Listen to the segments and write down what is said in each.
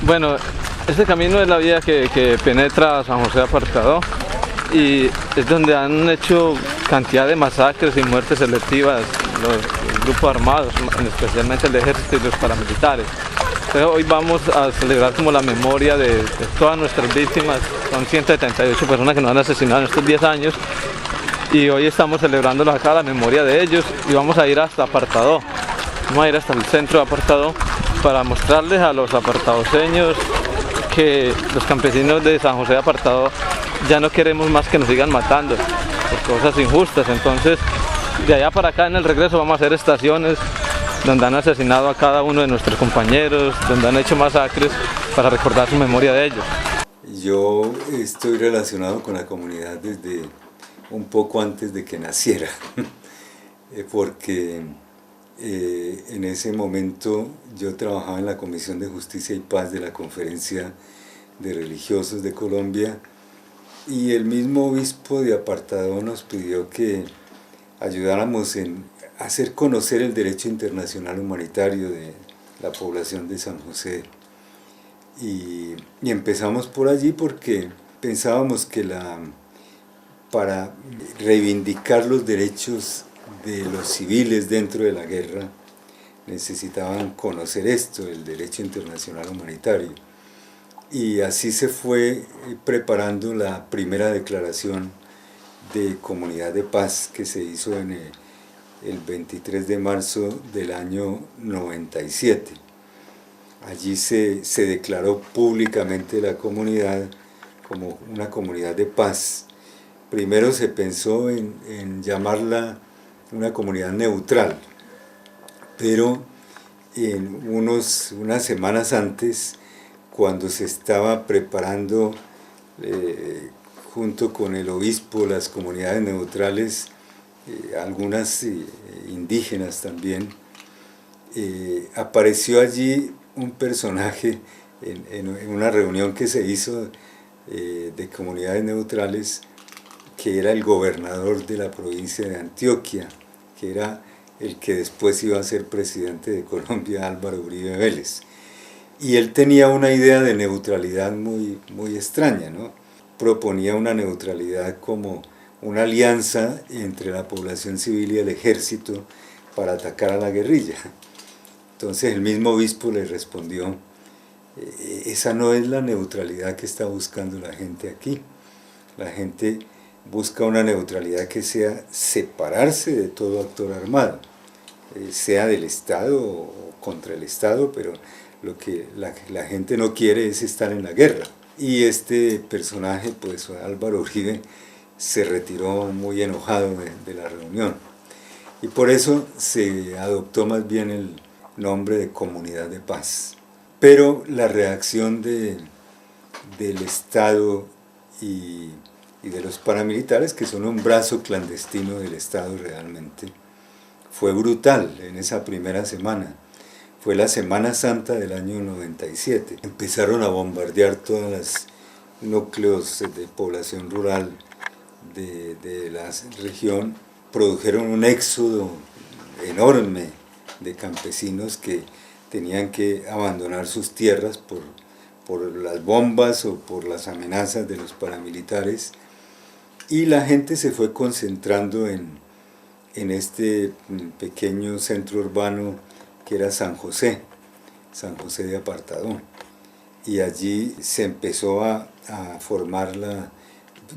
Bueno, este camino es la vía que penetra a San José de Apartadó y es donde han hecho cantidad de masacres y muertes selectivas los grupos armados, especialmente el ejército y los paramilitares. Entonces hoy vamos a celebrar como la memoria de todas nuestras víctimas. Son 178 personas que nos han asesinado en estos 10 años y hoy estamos celebrándolos acá, la memoria de ellos, y vamos a ir hasta Apartadó. Vamos a ir hasta el centro de Apartadó para mostrarles a los apartadoseños que los campesinos de San José de Apartadó ya no queremos más que nos sigan matando por cosas injustas. Entonces, de allá para acá en el regreso vamos a hacer estaciones donde han asesinado a cada uno de nuestros compañeros, donde han hecho masacres para recordar su memoria de ellos. Yo estoy relacionado con la comunidad desde un poco antes de que naciera, porque en ese momento yo trabajaba en la Comisión de Justicia y Paz de la Conferencia de Religiosos de Colombia, y el mismo obispo de Apartadó nos pidió que ayudáramos en hacer conocer el derecho internacional humanitario de la población de San José. Y empezamos por allí porque pensábamos que para reivindicar los derechos de los civiles dentro de la guerra necesitaban conocer esto, el derecho internacional humanitario. Y así se fue preparando la primera declaración de Comunidad de Paz que se hizo en el 23 de marzo del año 97. Allí se declaró públicamente la comunidad como una comunidad de paz. Primero se pensó en llamarla una comunidad neutral, pero unas semanas antes, cuando se estaba preparando junto con el obispo las comunidades neutrales, algunas indígenas también, apareció allí un personaje en una reunión que se hizo de comunidades neutrales, que era el gobernador de la provincia de Antioquia, que era el que después iba a ser presidente de Colombia, Álvaro Uribe Vélez. Y él tenía una idea de neutralidad muy extraña, ¿no? Proponía una neutralidad como una alianza entre la población civil y el ejército para atacar a la guerrilla. Entonces el mismo obispo le respondió: esa no es la neutralidad que está buscando la gente aquí. La gente busca una neutralidad que sea separarse de todo actor armado, sea del Estado o contra el Estado, pero lo que la gente no quiere es estar en la guerra. Y este personaje, pues Álvaro Uribe, se retiró muy enojado de la reunión. Y por eso se adoptó más bien el nombre de Comunidad de Paz. Pero la reacción del Estado y de los paramilitares, que son un brazo clandestino del Estado realmente, fue brutal en esa primera semana. Fue la Semana Santa del año 97. Empezaron a bombardear todos los núcleos de población rural de la región. Produjeron un éxodo enorme de campesinos que tenían que abandonar sus tierras por las bombas o por las amenazas de los paramilitares, y la gente se fue concentrando en este pequeño centro urbano que era San José de Apartadó, y allí se empezó a formar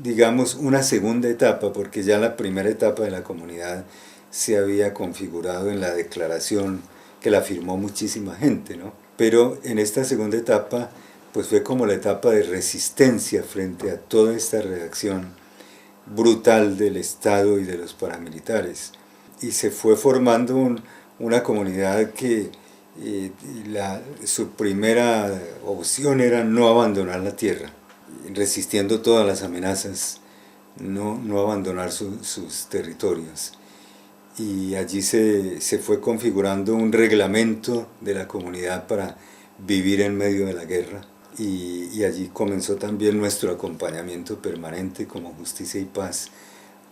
digamos, una segunda etapa, porque ya la primera etapa de la comunidad se había configurado en la declaración que la firmó muchísima gente, ¿no? Pero en esta segunda etapa, pues fue como la etapa de resistencia frente a toda esta reacción brutal del Estado y de los paramilitares. Y se fue formando una comunidad que su primera opción era no abandonar la tierra, resistiendo todas las amenazas, no abandonar sus territorios. Y allí se fue configurando un reglamento de la comunidad para vivir en medio de la guerra, y allí comenzó también nuestro acompañamiento permanente como Justicia y Paz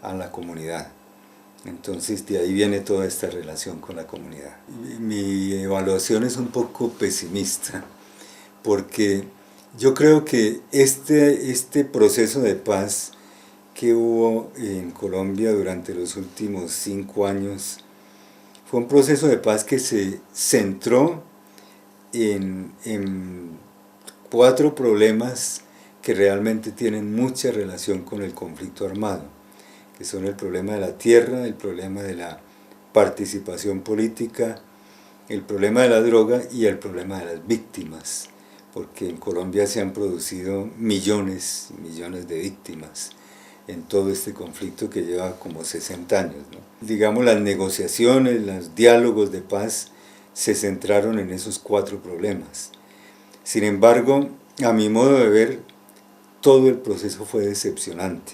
a la comunidad. Entonces de ahí viene toda esta relación con la comunidad. Mi evaluación es un poco pesimista, porque yo creo que este proceso de paz que hubo en Colombia durante los últimos 5 años fue un proceso de paz que se centró en 4 problemas que realmente tienen mucha relación con el conflicto armado, que son el problema de la tierra, el problema de la participación política, el problema de la droga y el problema de las víctimas, porque en Colombia se han producido millones y millones de víctimas en todo este conflicto que lleva como 60 años, ¿no? Digamos, las negociaciones, los diálogos de paz se centraron en esos 4 problemas. Sin embargo, a mi modo de ver, todo el proceso fue decepcionante.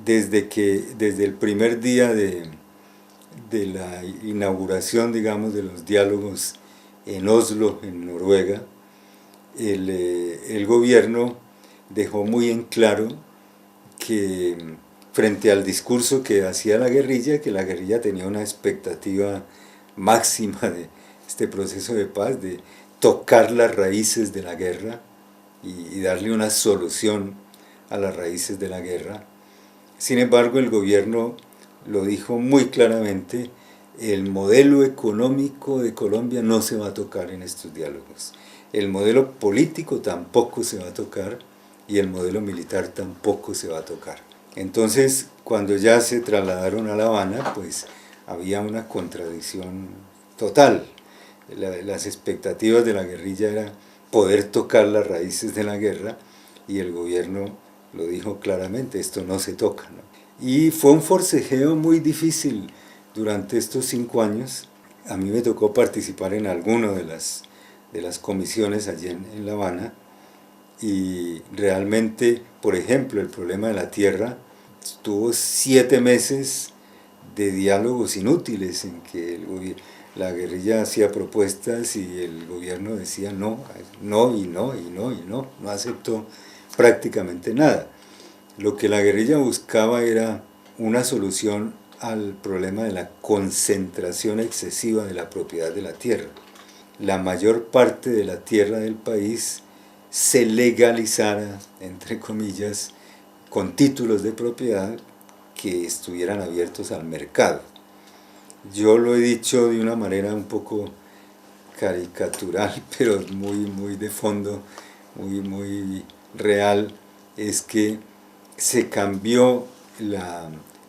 Desde el primer día de la inauguración, digamos, de los diálogos en Oslo, en Noruega, el gobierno dejó muy en claro que frente al discurso que hacía la guerrilla, que la guerrilla tenía una expectativa máxima de este proceso de paz, de tocar las raíces de la guerra y darle una solución a las raíces de la guerra. Sin embargo, el gobierno lo dijo muy claramente: el modelo económico de Colombia no se va a tocar en estos diálogos, el modelo político tampoco se va a tocar y el modelo militar tampoco se va a tocar. Entonces, cuando ya se trasladaron a La Habana, pues había una contradicción total. Las expectativas de la guerrilla era poder tocar las raíces de la guerra y el gobierno lo dijo claramente: esto no se toca, ¿no? Y fue un forcejeo muy difícil durante estos 5 años. A mí me tocó participar en alguna de las comisiones allí en La Habana, y realmente, por ejemplo, el problema de la tierra tuvo 7 meses de diálogos inútiles en que la guerrilla hacía propuestas y el gobierno decía no, no y no y no y no aceptó prácticamente nada. Lo que la guerrilla buscaba era una solución al problema de la concentración excesiva de la propiedad de la tierra. La mayor parte de la tierra del país se legalizara, entre comillas, con títulos de propiedad que estuvieran abiertos al mercado. Yo lo he dicho de una manera un poco caricatural, pero muy de fondo, muy real, es que se cambió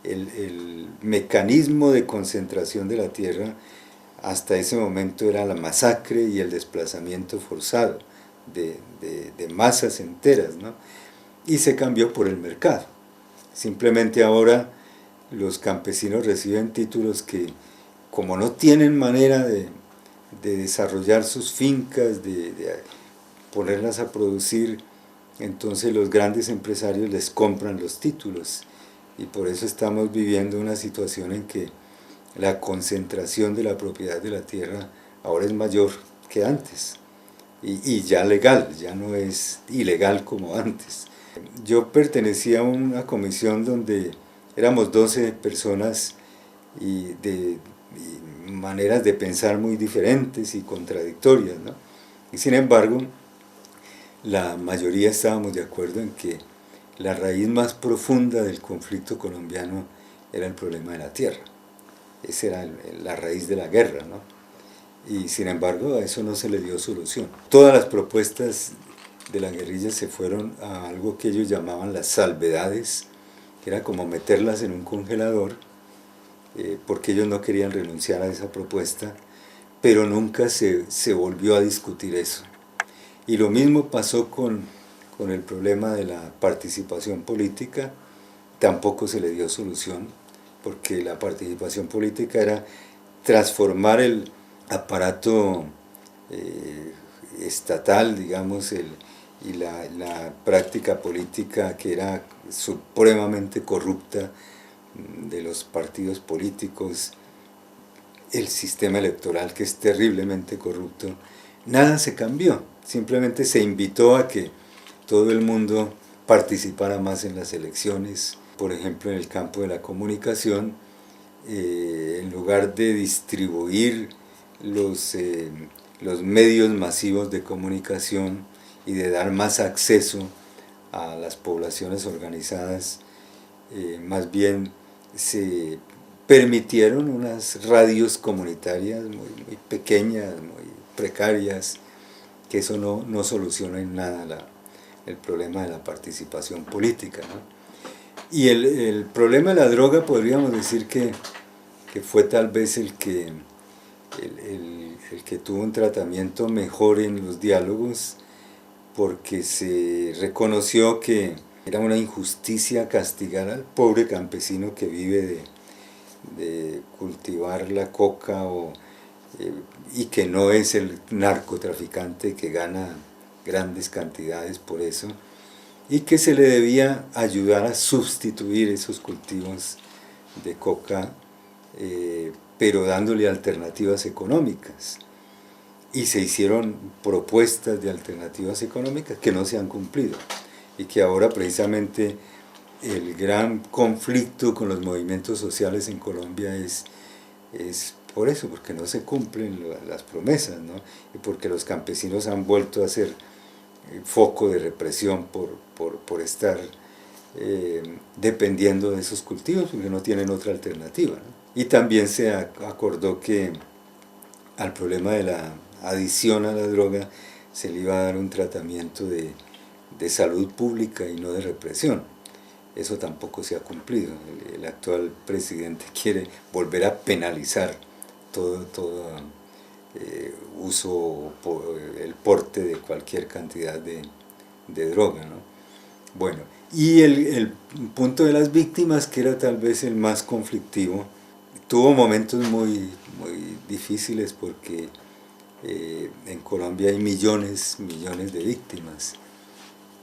el mecanismo de concentración de la tierra. Hasta ese momento era la masacre y el desplazamiento forzado de masas enteras, ¿no? Y se cambió por el mercado. Simplemente ahora los campesinos reciben títulos que, como no tienen manera de desarrollar sus fincas, de ponerlas a producir, entonces los grandes empresarios les compran los títulos, y por eso estamos viviendo una situación en que la concentración de la propiedad de la tierra ahora es mayor que antes, y ya legal, ya no es ilegal como antes. Yo pertenecía a una comisión donde éramos 12 personas y de maneras de pensar muy diferentes y contradictorias, ¿no? Y sin embargo, la mayoría estábamos de acuerdo en que la raíz más profunda del conflicto colombiano era el problema de la tierra. Esa era la raíz de la guerra, ¿no? Y sin embargo a eso no se le dio solución. Todas las propuestas de la guerrilla se fueron a algo que ellos llamaban las salvedades, que era como meterlas en un congelador, porque ellos no querían renunciar a esa propuesta, pero nunca se volvió a discutir eso. Y lo mismo pasó con el problema de la participación política. Tampoco se le dio solución, porque la participación política era transformar el aparato estatal, digamos, y la práctica política, que era supremamente corrupta, de los partidos políticos, el sistema electoral, que es terriblemente corrupto. Nada se cambió, simplemente se invitó a que todo el mundo participara más en las elecciones. Por ejemplo, en el campo de la comunicación, en lugar de distribuir los medios masivos de comunicación y de dar más acceso a las poblaciones organizadas, más bien se permitieron unas radios comunitarias muy pequeñas, muy precarias, que eso no soluciona en nada el problema de la participación política, ¿no? Y el problema de la droga podríamos decir que fue tal vez el que tuvo un tratamiento mejor en los diálogos, porque se reconoció que era una injusticia castigar al pobre campesino que vive de cultivar la coca y que no es el narcotraficante que gana grandes cantidades por eso, y que se le debía ayudar a sustituir esos cultivos de coca, pero dándole alternativas económicas. Y se hicieron propuestas de alternativas económicas que no se han cumplido, y que ahora precisamente el gran conflicto con los movimientos sociales en Colombia es por eso, porque no se cumplen las promesas, ¿no? Y porque los campesinos han vuelto a ser foco de represión por estar dependiendo de esos cultivos, porque no tienen otra alternativa, ¿no? Y también se acordó que al problema de la adicción a la droga se le iba a dar un tratamiento de salud pública y no de represión. Eso tampoco se ha cumplido. El actual presidente quiere volver a penalizar todo uso, el porte de cualquier cantidad de droga, ¿no? Bueno, y el punto de las víctimas, que era tal vez el más conflictivo, tuvo momentos muy difíciles, porque en Colombia hay millones de víctimas,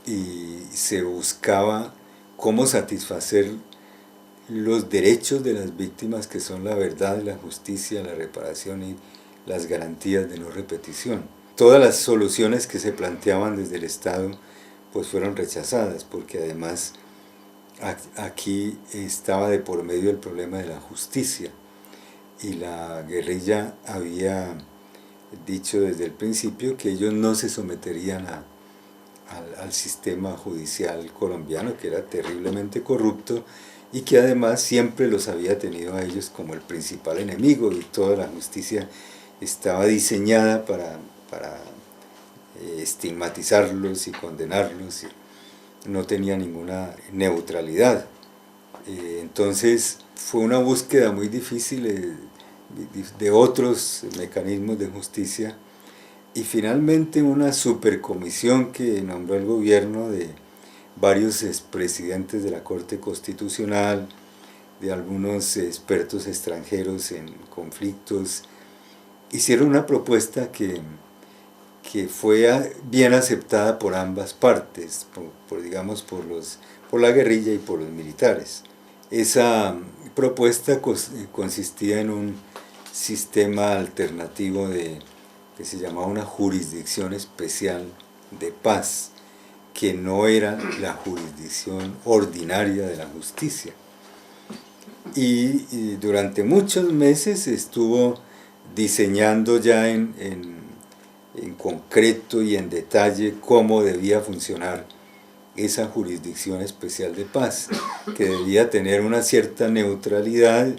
y se buscaba cómo satisfacer los derechos de las víctimas, que son la verdad, la justicia, la reparación y las garantías de no repetición. Todas las soluciones que se planteaban desde el Estado pues fueron rechazadas, porque además aquí estaba de por medio el problema de la justicia, y la guerrilla había dicho desde el principio que ellos no se someterían al sistema judicial colombiano, que era terriblemente corrupto, y que además siempre los había tenido a ellos como el principal enemigo, y toda la justicia estaba diseñada para estigmatizarlos y condenarlos, y no tenía ninguna neutralidad. Entonces fue una búsqueda muy difícil de otros mecanismos de justicia, y finalmente una supercomisión que nombró el gobierno, de varios expresidentes de la Corte Constitucional, de algunos expertos extranjeros en conflictos, hicieron una propuesta que fue bien aceptada por ambas partes, digamos por la guerrilla y por los militares. Esa propuesta consistía en un sistema alternativo que se llamaba una jurisdicción especial de paz, que no era la jurisdicción ordinaria de la justicia. Y durante muchos meses estuvo diseñando ya en concreto y en detalle cómo debía funcionar esa jurisdicción especial de paz, que debía tener una cierta neutralidad,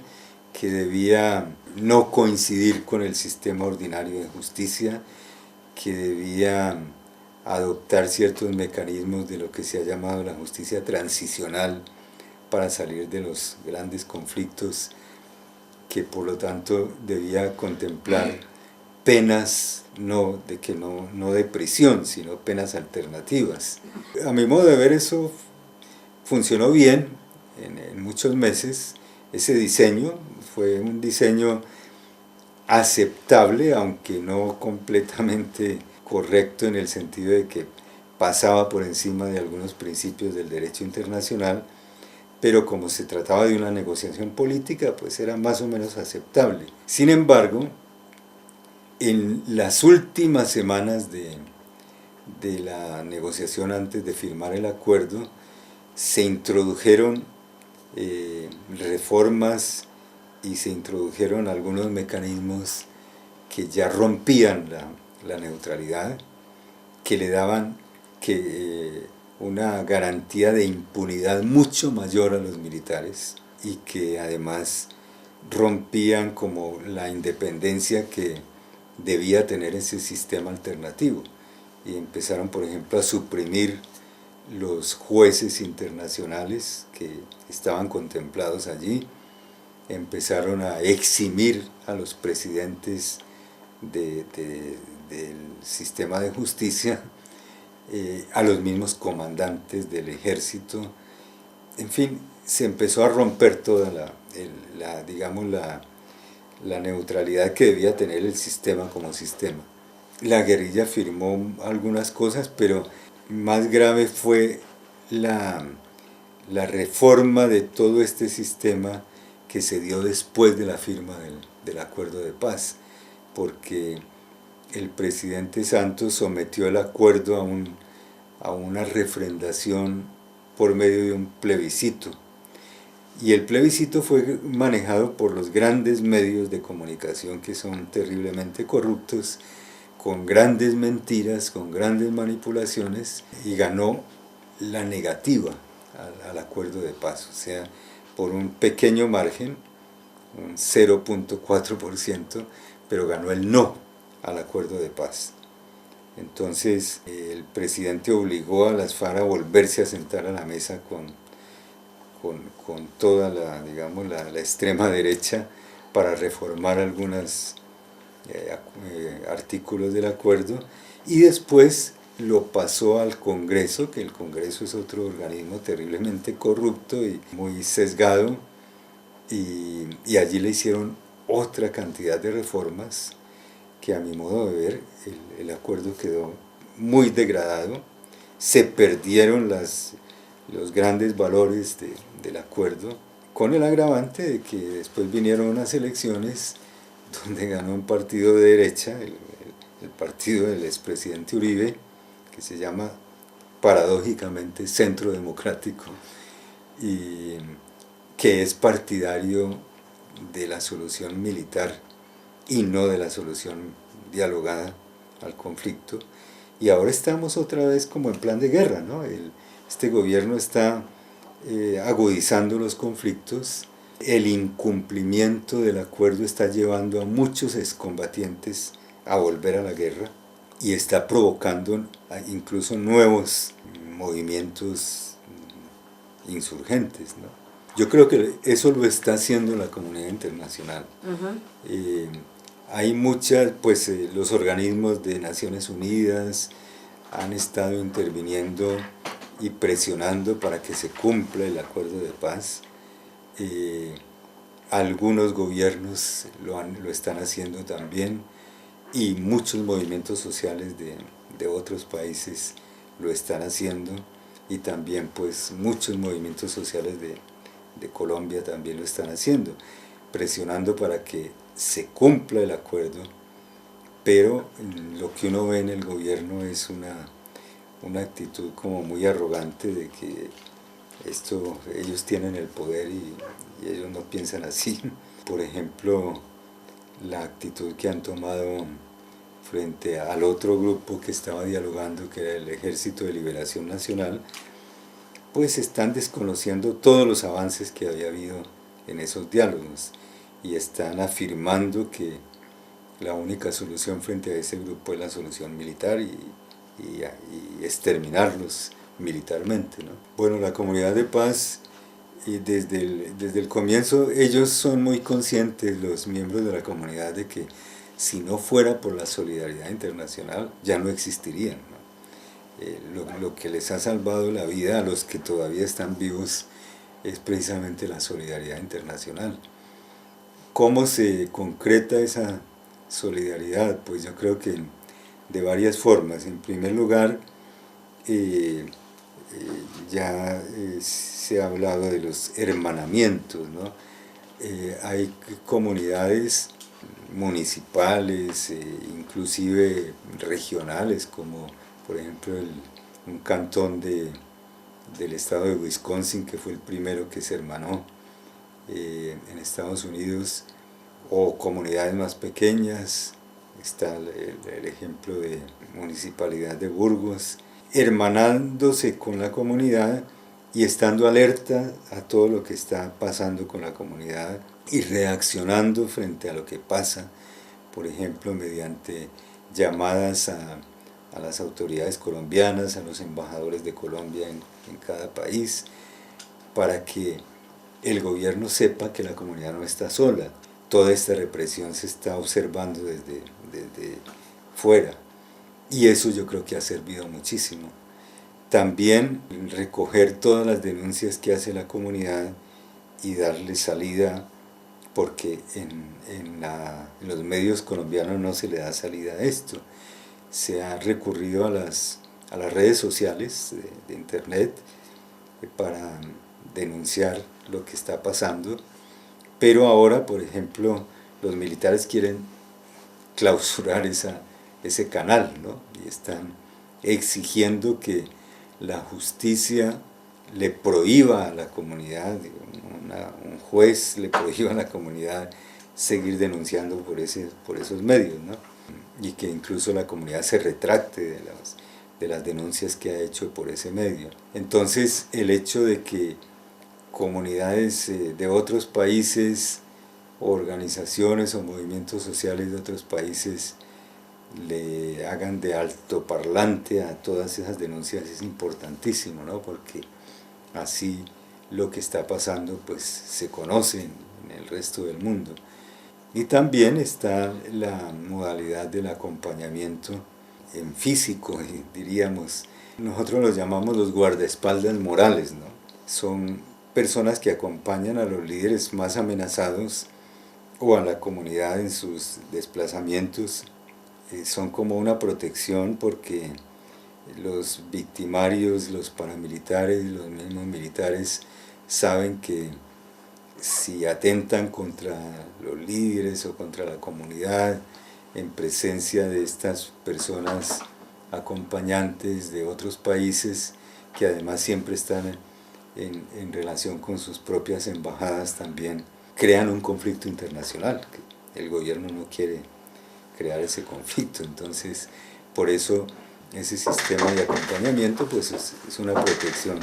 que debía no coincidir con el sistema ordinario de justicia, que debía adoptar ciertos mecanismos de lo que se ha llamado la justicia transicional para salir de los grandes conflictos, que por lo tanto debía contemplar penas no de prisión, sino penas alternativas. A mi modo de ver, eso funcionó bien en muchos meses. Ese diseño fue un diseño aceptable, aunque no completamente correcto, en el sentido de que pasaba por encima de algunos principios del derecho internacional, pero como se trataba de una negociación política, pues era más o menos aceptable. Sin embargo, en las últimas semanas de la negociación, antes de firmar el acuerdo, se introdujeron reformas y se introdujeron algunos mecanismos que ya rompían la neutralidad, que le daban una garantía de impunidad mucho mayor a los militares y que además rompían como la independencia que debía tener ese sistema alternativo, y empezaron, por ejemplo, a suprimir los jueces internacionales que estaban contemplados allí, empezaron a eximir a los presidentes del sistema de justicia, a los mismos comandantes del ejército. En fin, se empezó a romper toda la neutralidad que debía tener el sistema como sistema. La guerrilla firmó algunas cosas, pero más grave fue la reforma de todo este sistema que se dio después de la firma del acuerdo de paz, porque el presidente Santos sometió el acuerdo a una refrendación por medio de un plebiscito, y el plebiscito fue manejado por los grandes medios de comunicación, que son terriblemente corruptos, con grandes mentiras, con grandes manipulaciones, y ganó la negativa al acuerdo de paz, o sea, por un pequeño margen, un 0.4%, pero ganó el no al acuerdo de paz. Entonces el presidente obligó a las FARC a volverse a sentar a la mesa con toda la extrema derecha para reformar algunos artículos del acuerdo, y después lo pasó al Congreso, que el Congreso es otro organismo terriblemente corrupto y muy sesgado, y allí le hicieron otra cantidad de reformas que, a mi modo de ver, el acuerdo quedó muy degradado. Se perdieron los grandes valores del acuerdo, con el agravante de que después vinieron unas elecciones donde ganó un partido de derecha, el partido del expresidente Uribe, que se llama paradójicamente Centro Democrático, y que es partidario de la solución militar y no de la solución dialogada al conflicto. Y ahora estamos otra vez como en plan de guerra, ¿no? Este gobierno está agudizando los conflictos. El incumplimiento del acuerdo está llevando a muchos excombatientes a volver a la guerra y está provocando incluso nuevos movimientos insurgentes, ¿no? Yo creo que eso lo está haciendo la comunidad internacional. Hay muchas, pues los organismos de Naciones Unidas han estado interviniendo y presionando para que se cumpla el acuerdo de paz. Algunos gobiernos lo están haciendo también, y muchos movimientos sociales de otros países lo están haciendo, y también pues muchos movimientos sociales de Colombia también lo están haciendo, presionando para que se cumpla el acuerdo. Pero lo que uno ve en el gobierno es una actitud como muy arrogante de que ellos tienen el poder y ellos no piensan así. Por ejemplo, la actitud que han tomado frente al otro grupo que estaba dialogando, que era el Ejército de Liberación Nacional, pues están desconociendo todos los avances que había habido en esos diálogos, y están afirmando que la única solución frente a ese grupo es la solución militar y exterminarlos militarmente, ¿no? Bueno, la comunidad de paz, y desde el comienzo ellos son muy conscientes, los miembros de la comunidad, de que si no fuera por la solidaridad internacional ya no existirían, ¿no? Lo que les ha salvado la vida a los que todavía están vivos es precisamente la solidaridad internacional. ¿Cómo se concreta esa solidaridad? Pues yo creo que de varias formas. En primer lugar, se ha hablado de los hermanamientos, ¿no? Hay comunidades municipales, inclusive regionales, como por ejemplo un cantón del estado de Wisconsin, que fue el primero que se hermanó en Estados Unidos, o comunidades más pequeñas está el ejemplo de Municipalidad de Burgos, hermanándose con la comunidad y estando alerta a todo lo que está pasando con la comunidad y reaccionando frente a lo que pasa, por ejemplo, mediante llamadas a las autoridades colombianas, a los embajadores de Colombia en cada país, para que el gobierno sepa que la comunidad no está sola. Toda esta represión se está observando desde fuera, y eso yo creo que ha servido muchísimo. También recoger todas las denuncias que hace la comunidad y darle salida, porque en los medios colombianos no se le da salida a esto. Se ha recurrido a las redes sociales de internet para denunciar lo que está pasando, pero ahora, por ejemplo, los militares quieren clausurar ese canal, ¿no? Y están exigiendo que la justicia le prohíba a la comunidad, un juez le prohíba a la comunidad seguir denunciando por esos medios, ¿no? Y que incluso la comunidad se retracte de las denuncias que ha hecho por ese medio. Entonces, el hecho de que comunidades de otros países, organizaciones o movimientos sociales de otros países le hagan de altoparlante a todas esas denuncias es importantísimo, ¿no? Porque así lo que está pasando pues se conoce en el resto del mundo. Y también está la modalidad del acompañamiento en físico, diríamos. Nosotros los llamamos los guardaespaldas morales, ¿no? Son personas que acompañan a los líderes más amenazados o a la comunidad en sus desplazamientos. Son como una protección, porque los victimarios, los paramilitares, los mismos militares saben que si atentan contra los líderes o contra la comunidad en presencia de estas personas acompañantes de otros países, que además siempre están en relación con sus propias embajadas, también crean un conflicto internacional, que el gobierno no quiere crear ese conflicto. Entonces, por eso ese sistema de acompañamiento pues es una protección